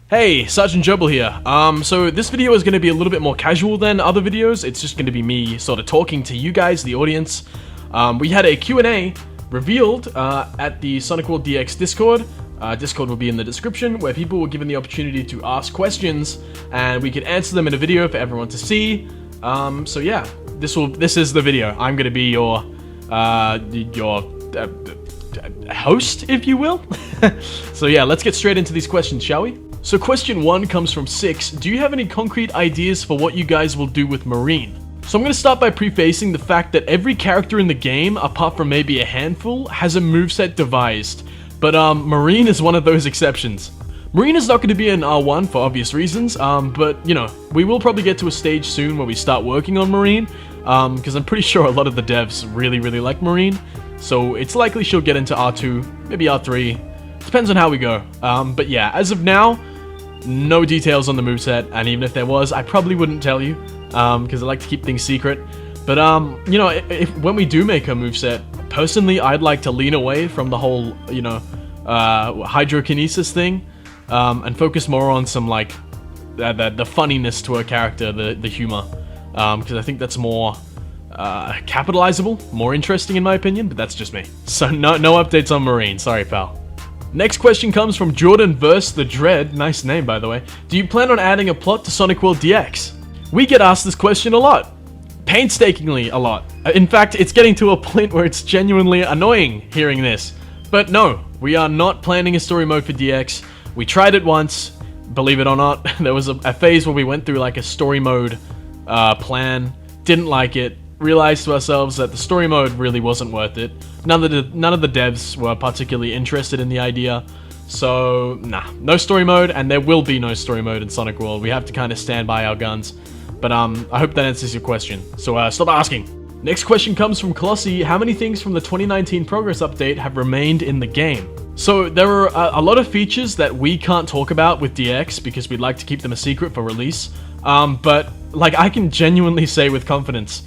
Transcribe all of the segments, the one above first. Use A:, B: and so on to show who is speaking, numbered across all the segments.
A: Hey, Sergeant Gerbil here. So this video is going to be a little bit more casual than other videos. It's just going to be me sort of talking to you guys, the audience. We had a Q&A revealed at the Sonic World DX Discord. Discord will be in the description, where people were given the opportunity to ask questions, and we could answer them in a video for everyone to see. So yeah, this is the video. I'm going to be your host, if you will. So yeah, let's get straight into these questions, shall we? So question 1 comes from 6. Do you have any concrete ideas for what you guys will do with Marine? So I'm going to start by prefacing the fact that every character in the game, apart from maybe a handful, has a moveset devised. But Marine is one of those exceptions. Marine is not going to be an R1 for obvious reasons, but you know, we will probably get to a stage soon where we start working on Marine, because I'm pretty sure a lot of the devs really like Marine. So it's likely she'll get into R2, maybe R3, depends on how we go. But yeah, as of now, no details on the moveset, and even if there was, I probably wouldn't tell you, because I like to keep things secret. But you know, when we do make her moveset, personally, I'd like to lean away from the whole, you know, hydrokinesis thing, and focus more on some, like, the funniness to her character, the humor, because I think that's more capitalizable, more interesting in my opinion, but that's just me. So no updates on Marine, sorry pal. Next question comes from Jordan vs. the Dread, nice name by the way. Do you plan on adding a plot to Sonic World DX? We get asked this question a lot. Painstakingly a lot. In fact, it's getting to a point where it's genuinely annoying hearing this. But no, we are not planning a story mode for DX. We tried it once, believe it or not. There was a phase where we went through like a story mode plan, didn't like it, realized to ourselves that the story mode really wasn't worth it. None of the devs were particularly interested in the idea. So, nah, no story mode, and there will be no story mode in Sonic World. We have to kind of stand by our guns. But I hope that answers your question. So stop asking. Next question comes from Colossi. How many things from the 2019 progress update have remained in the game? So there are a lot of features that we can't talk about with DX because we'd like to keep them a secret for release. But like I can genuinely say with confidence,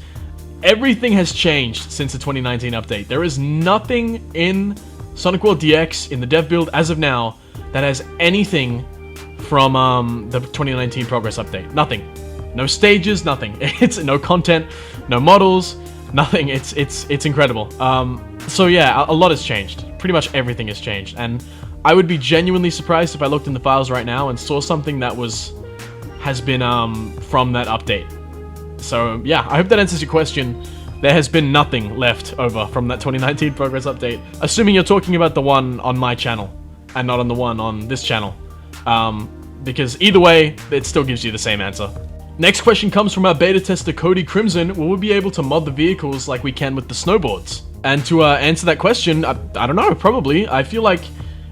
A: everything has changed since the 2019 update. There is nothing in Sonic World DX in the dev build as of now that has anything from the 2019 progress update. Nothing. No stages, nothing. It's no content, no models, nothing. It's incredible. So yeah, a lot has changed. Pretty much everything has changed, and I would be genuinely surprised if I looked in the files right now and saw something that has been from that update. So yeah, I hope that answers your question. There has been nothing left over from that 2019 progress update, assuming you're talking about the one on my channel and not on the one on this channel, because either way, it still gives you the same answer. Next question comes from our beta tester Cody Crimson. Will we be able to mod the vehicles like we can with the snowboards? And to answer that question, I don't know, probably. I feel like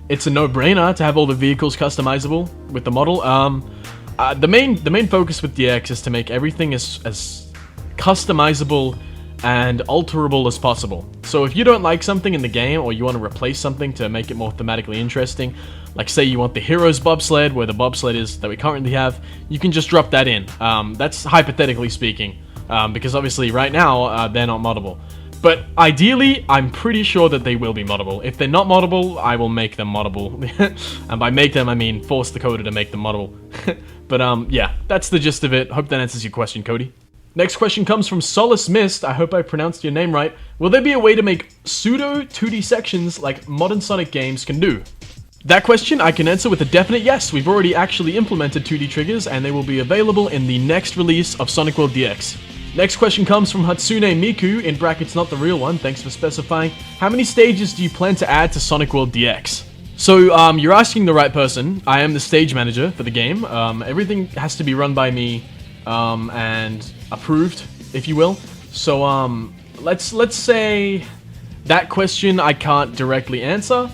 A: it's a no-brainer to have all the vehicles customizable with the model. The main focus with DX is to make everything as customizable and alterable as possible. So if you don't like something in the game, or you want to replace something to make it more thematically interesting, like say you want the hero's bobsled, where the bobsled is that we currently have, you can just drop that in. That's hypothetically speaking, because obviously right now they're not moddable. But ideally, I'm pretty sure that they will be moddable. If they're not moddable, I will make them moddable. And by make them, I mean force the coder to make them moddable. But yeah, that's the gist of it. Hope that answers your question, Cody. Next question comes from Solace Mist. I hope I pronounced your name right. Will there be a way to make pseudo 2D sections like modern Sonic games can do? That question I can answer with a definite yes. We've already actually implemented 2D triggers, and they will be available in the next release of Sonic World DX. Next question comes from Hatsune Miku, in brackets not the real one, thanks for specifying. How many stages do you plan to add to Sonic World DX? So, you're asking the right person. I am the stage manager for the game. Everything has to be run by me, and approved, if you will. So, let's say that question I can't directly answer,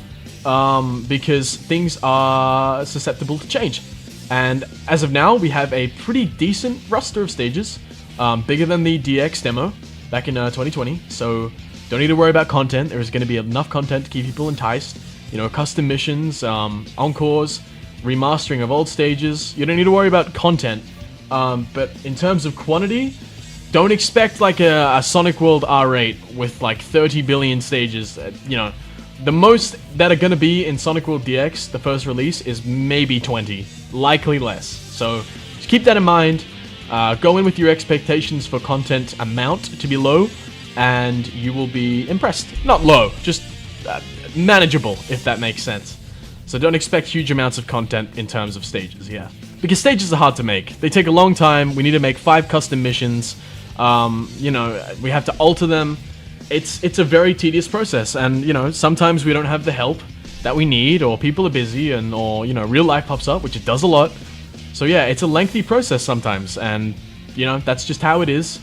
A: because things are susceptible to change. And as of now, we have a pretty decent roster of stages. Bigger than the DX demo back in 2020, so don't need to worry about content. There is going to be enough content to keep people enticed. You know, custom missions, encores, remastering of old stages. You don't need to worry about content, but in terms of quantity, don't expect like a Sonic World R8 with like 30 billion stages. You know, The most that are going to be in Sonic World DX, the first release, is maybe 20. Likely less. So just keep that in mind. Go in with your expectations for content amount to be low, and you will be impressed. Not low, just manageable, if that makes sense. So don't expect huge amounts of content in terms of stages, yeah. Because stages are hard to make. They take a long time. We need to make 5 custom missions. You know, we have to alter them. It's a very tedious process, and you know, sometimes we don't have the help that we need, or people are busy, or you know, real life pops up, which it does a lot. So yeah, it's a lengthy process sometimes, and you know, that's just how it is.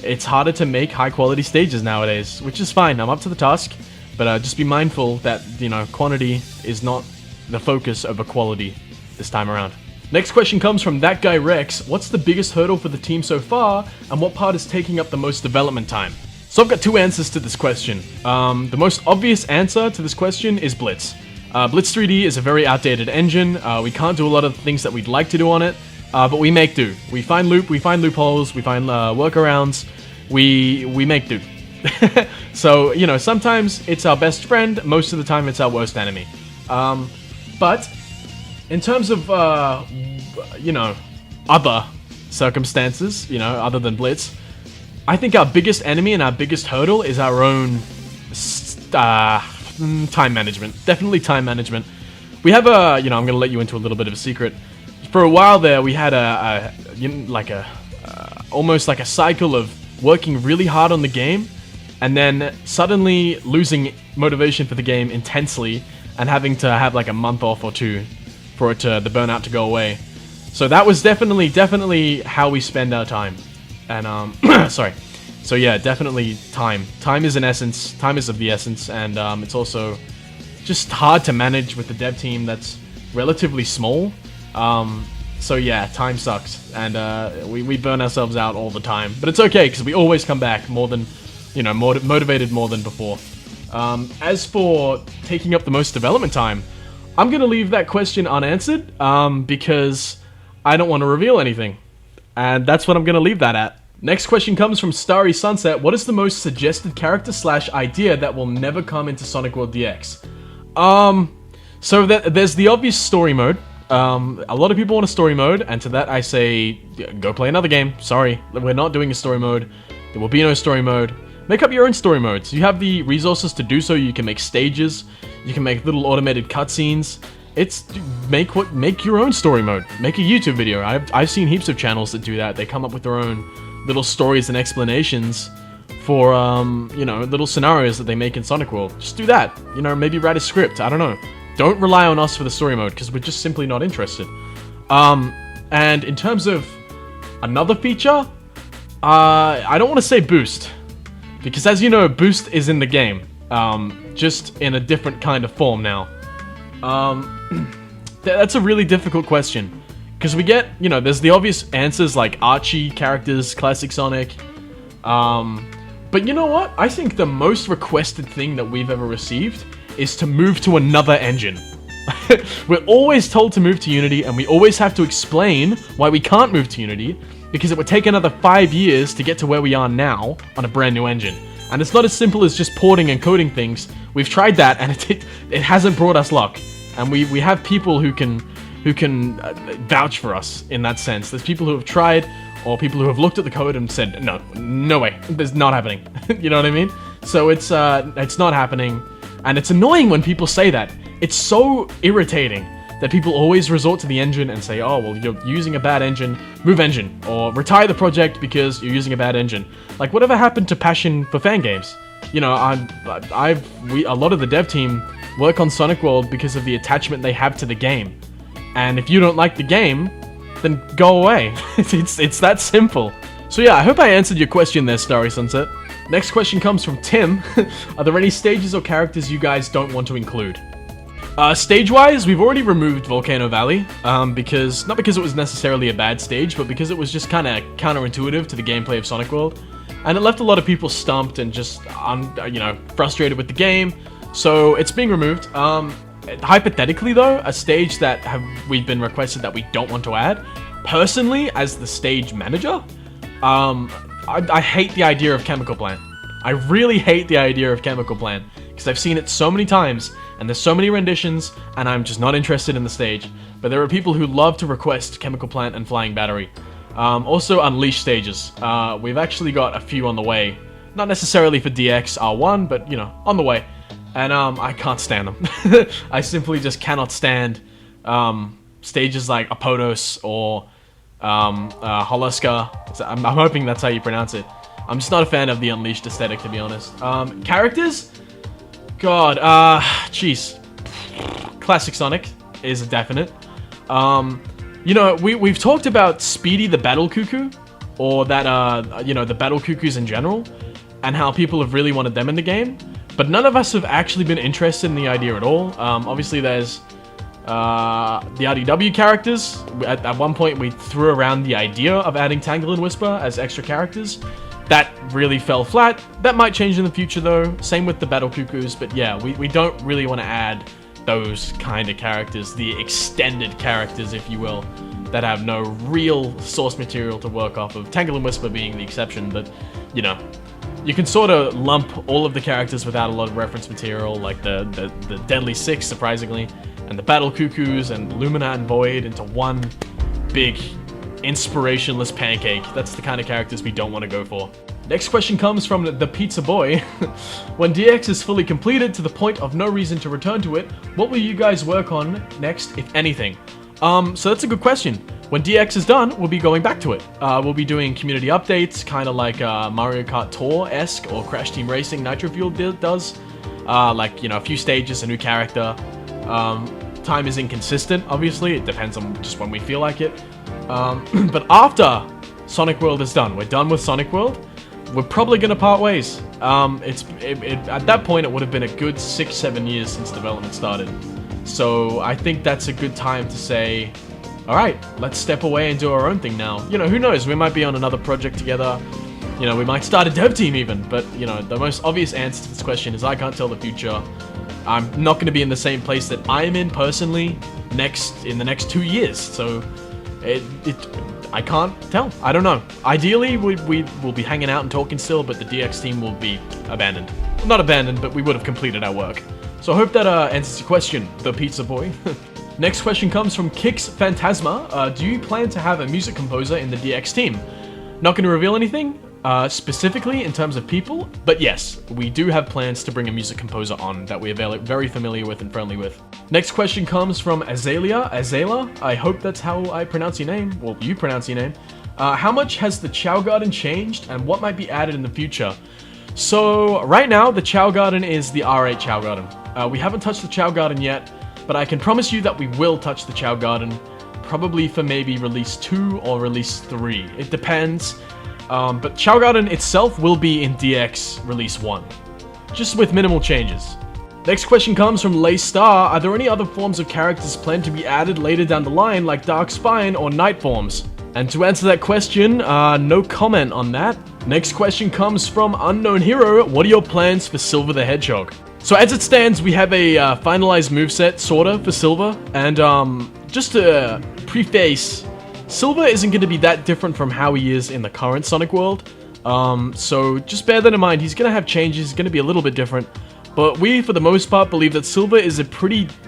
A: It's harder to make high quality stages nowadays, which is fine. I'm up to the task, but just be mindful that, you know, quantity is not the focus over quality this time around. Next question comes from that guy Rex. What's the biggest hurdle for the team so far, and what part is taking up the most development time? So I've got 2 answers to this question. The most obvious answer to this question is Blitz. Blitz 3D is a very outdated engine. We can't do a lot of things that we'd like to do on it, but we make do. We find loopholes, we find workarounds, we make do. So, you know, sometimes it's our best friend, most of the time it's our worst enemy. But in terms of, you know, other circumstances, you know, other than Blitz, I think our biggest enemy and our biggest hurdle is our own time management. Definitely time management. We have a, you know, I'm going to let you into a little bit of a secret. For a while there, we had almost like a cycle of working really hard on the game, and then suddenly losing motivation for the game intensely, and having to have like a month off or 2 for it to, the burnout to go away. So that was definitely how we spend our time. And sorry. So yeah, definitely time. Time is an essence. Time is of the essence, and it's also just hard to manage with the dev team that's relatively small. So yeah, time sucks, and we burn ourselves out all the time. But it's okay, because we always come back more than, you know, motivated more than before. As for taking up the most development time, I'm gonna leave that question unanswered, because I don't want to reveal anything. And that's what I'm gonna leave that at. Next question comes from Starry Sunset. What is the most suggested character / idea that will never come into Sonic World DX? So there's the obvious story mode. A lot of people want a story mode, and to that I say, go play another game. Sorry, we're not doing a story mode. There will be no story mode. Make up your own story modes. You have the resources to do so. You can make stages. You can make little automated cutscenes. It's make your own story mode. Make a YouTube video. I've seen heaps of channels that do that. They come up with their own little stories and explanations for you know, little scenarios that they make in Sonic World. Just do that. You know, maybe write a script. I don't know. Don't rely on us for the story mode, because we're just simply not interested. And in terms of another feature, I don't want to say boost, because as you know, boost is in the game, just in a different kind of form now. That's a really difficult question, because we get, you know, there's the obvious answers like Archie characters, Classic Sonic, but you know what? I think the most requested thing that we've ever received is to move to another engine. We're always told to move to Unity, and we always have to explain why we can't move to Unity, because it would take another 5 years to get to where we are now on a brand new engine. And it's not as simple as just porting and coding things. We've tried that, and it hasn't brought us luck. And we have people who can vouch for us in that sense. There's people who have tried, or people who have looked at the code and said, no way, it's not happening. You know what I mean? So it's not happening. And it's annoying when people say that. It's so irritating that people always resort to the engine and say, oh, well, you're using a bad engine, move engine, or retire the project because you're using a bad engine. Like, whatever happened to passion for fan games? You know, a lot of the dev team work on Sonic World because of the attachment they have to the game. And if you don't like the game, then go away. It's that simple. So yeah, I hope I answered your question there, Starry Sunset. Next question comes from Tim. Are there any stages or characters you guys don't want to include? Stage-wise, we've already removed Volcano Valley, not because it was necessarily a bad stage, but because it was just kind of counterintuitive to the gameplay of Sonic World, and it left a lot of people stumped and just, you know, frustrated with the game, so it's being removed. Hypothetically though, a stage that we've been requested that we don't want to add, personally, as the stage manager, I hate the idea of Chemical Plant. I really hate the idea of Chemical Plant, because I've seen it so many times, and there's so many renditions, and I'm just not interested in the stage. But there are people who love to request Chemical Plant and Flying Battery. Also Unleash stages. We've actually got a few on the way. Not necessarily for DX R1, but, you know, on the way. And I can't stand them. I simply just cannot stand stages like Apodos or Holoska. I'm hoping that's how you pronounce it. I'm just not a fan of the Unleashed aesthetic, to be honest. Characters? God, jeez. Classic Sonic is a definite. You know, we've talked about Speedy the Battle Cuckoo, or that, you know, the Battle Cuckoos in general, and how people have really wanted them in the game, but none of us have actually been interested in the idea at all. Obviously, there's the RDW characters. At one point, we threw around the idea of adding Tangle and Whisper as extra characters. That really fell flat. That might change in the future, though. Same with the Battle Cuckoos, but yeah, we don't really want to add those kind of characters, the extended characters, if you will, that have no real source material to work off of. Tangle and Whisper being the exception, but, you know, you can sort of lump all of the characters without a lot of reference material, like the Deadly Six, surprisingly, and the Battle Cuckoos and Lumina and Void into one big inspirationless pancake. That's the kind of characters we don't want to go for. Next question comes from the Pizza Boy. When DX is fully completed to the point of no reason to return to it, what will you guys work on next, if anything? So that's a good question. When DX is done, we'll be going back to it. We'll be doing community updates, kind of like Mario Kart Tour-esque or Crash Team Racing Nitro Fuel does. Like, you know, a few stages, a new character. Time is inconsistent, obviously. It depends on just when we feel like it. But after Sonic World is done, we're done with Sonic World, we're probably going to part ways. At that point, it would have been a good 6-7 years since development started. So I think that's a good time to say, alright, let's step away and do our own thing now. You know, who knows, we might be on another project together. You know, we might start a dev team even. But, you know, the most obvious answer to this question is I can't tell the future. I'm not going to be in the same place that I'm in personally in the next 2 years. So I can't tell. I don't know. Ideally, we will be hanging out and talking still, but the DX team will be abandoned. Well, not abandoned, but we would have completed our work. So I hope that answers your question, the Pizza Boy. Next question comes from Kix Phantasma. Do you plan to have a music composer in the DX team? Not going to reveal anything specifically in terms of people, but yes, we do have plans to bring a music composer on that we are very familiar with and friendly with. Next question comes from Azalea. I hope that's how I pronounce your name. Well, you pronounce your name. How much has the Chao Garden changed, and what might be added in the future? So, right now, the Chao Garden is the R8 Chao Garden. We haven't touched the Chao Garden yet, but I can promise you that we will touch the Chao Garden, probably for maybe release 2 or release 3. It depends. But Chao Garden itself will be in DX release 1, just with minimal changes. Next question comes from Lay Star. Are there any other forms of characters planned to be added later down the line, like Dark Spine or Night forms? And to answer that question, no comment on that. Next question comes from Unknown Hero. What are your plans for Silver the Hedgehog? So as it stands, we have a finalized moveset, sorta, for Silver. And just to preface, Silver isn't going to be that different from how he is in the current Sonic world. So just bear that in mind. He's going to have changes. He's going to be a little bit different. But we, for the most part, believe that Silver is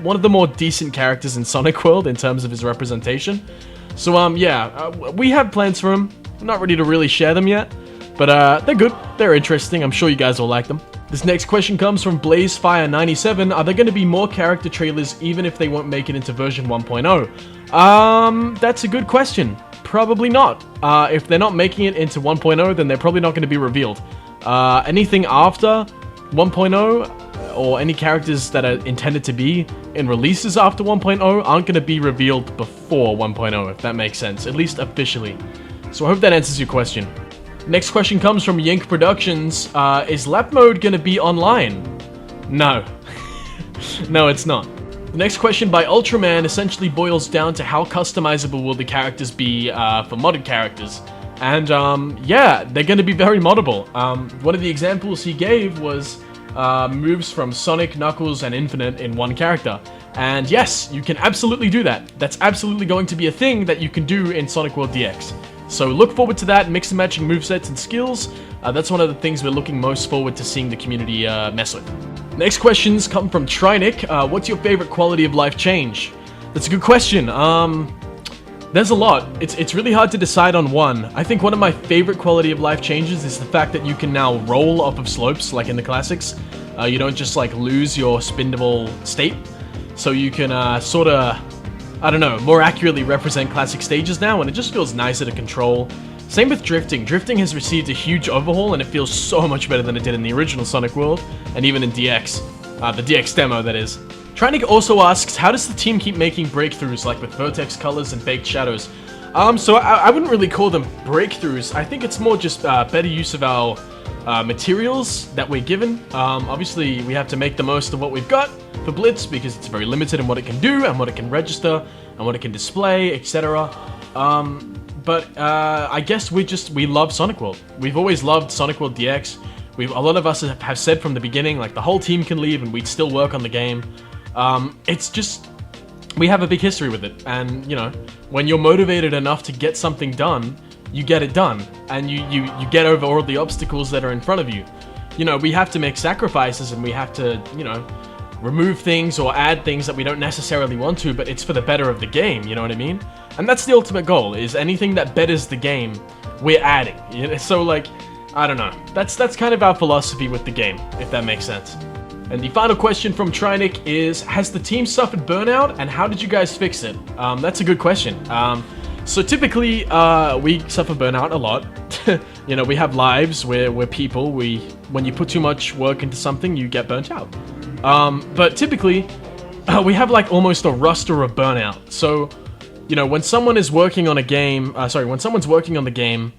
A: one of the more decent characters in Sonic World in terms of his representation. So, yeah, we have plans for him. I'm not ready to really share them yet. But, they're good. They're interesting. I'm sure you guys will like them. This next question comes from BlazeFire97. Are there going to be more character trailers even if they won't make it into version 1.0? That's a good question. Probably not. If they're not making it into 1.0, then they're probably not going to be revealed. Anything after 1.0, or any characters that are intended to be in releases after 1.0 aren't going to be revealed before 1.0, if that makes sense, at least officially. So I hope that answers your question. Next question comes from Yank Productions. Is lap mode going to be online? No. No, it's not. The next question by Ultraman essentially boils down to how customizable will the characters be for modded characters. And yeah, they're going to be very moddable. One of the examples he gave was moves from Sonic, Knuckles, and Infinite in one character. And yes, you can absolutely do that. That's absolutely going to be a thing that you can do in Sonic World DX. So look forward to that, mix and matching movesets and skills. That's one of the things we're looking most forward to seeing the community mess with. Next questions come from Trinik. What's your favorite quality of life change? That's a good question. There's a lot. It's really hard to decide on one. I think one of my favorite quality of life changes is the fact that you can now roll off of slopes, like in the classics. You don't just like lose your spindable state. So you can sort of, I don't know, more accurately represent classic stages now, and it just feels nicer to control. Same with drifting. Drifting has received a huge overhaul, and it feels so much better than it did in the original Sonic world, and even in DX. The DX demo, that is. Trinik also asks, how does the team keep making breakthroughs, like with vertex colors and baked shadows? So I wouldn't really call them breakthroughs. I think it's more just better use of our materials that we're given. Obviously, we have to make the most of what we've got for Blitz, because it's very limited in what it can do, and what it can register, and what it can display, etc. But I guess we love Sonic World. We've always loved Sonic World DX. A lot of us have said from the beginning, like, the whole team can leave and we'd still work on the game. It's just, we have a big history with it. And, you know, when you're motivated enough to get something done, you get it done. And you get over all the obstacles that are in front of you. You know, we have to make sacrifices, and we have to, you know, remove things or add things that we don't necessarily want to, but it's for the better of the game, you know what I mean? And that's the ultimate goal, is anything that betters the game, we're adding. So, like, I don't know. That's kind of our philosophy with the game, if that makes sense. And the final question from Trinik is, has the team suffered burnout, and how did you guys fix it? That's a good question. So typically, we suffer burnout a lot. You know, we have lives, we're people, when you put too much work into something, you get burnt out. But typically, we have like almost a roster of burnout. So, you know, when someone is working on a game, when someone's working on the game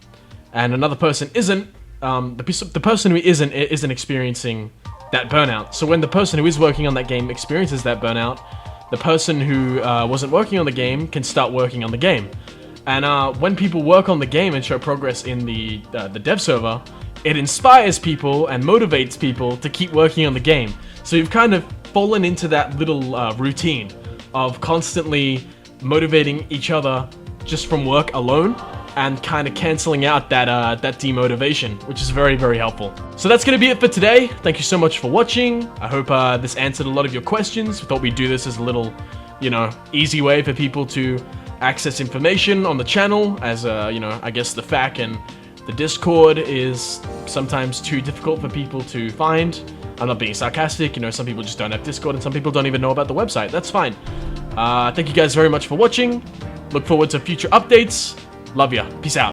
A: and another person isn't, the person who isn't experiencing that burnout. So when the person who is working on that game experiences that burnout, the person who wasn't working on the game can start working on the game. And when people work on the game and show progress in the dev server, it inspires people and motivates people to keep working on the game. So you've kind of fallen into that little routine of constantly motivating each other just from work alone, and kind of canceling out that demotivation, which is very, very helpful. So that's gonna be it for today. Thank you so much for watching. I hope this answered a lot of your questions. We thought we'd do this as a little, you know, easy way for people to access information on the channel, as you know, I guess the FAQ and the Discord is sometimes too difficult for people to find. I'm not being sarcastic, you know, some people just don't have Discord, and some people don't even know about the website. That's fine. Thank you guys very much for watching. Look forward to future updates. Love ya. Peace out.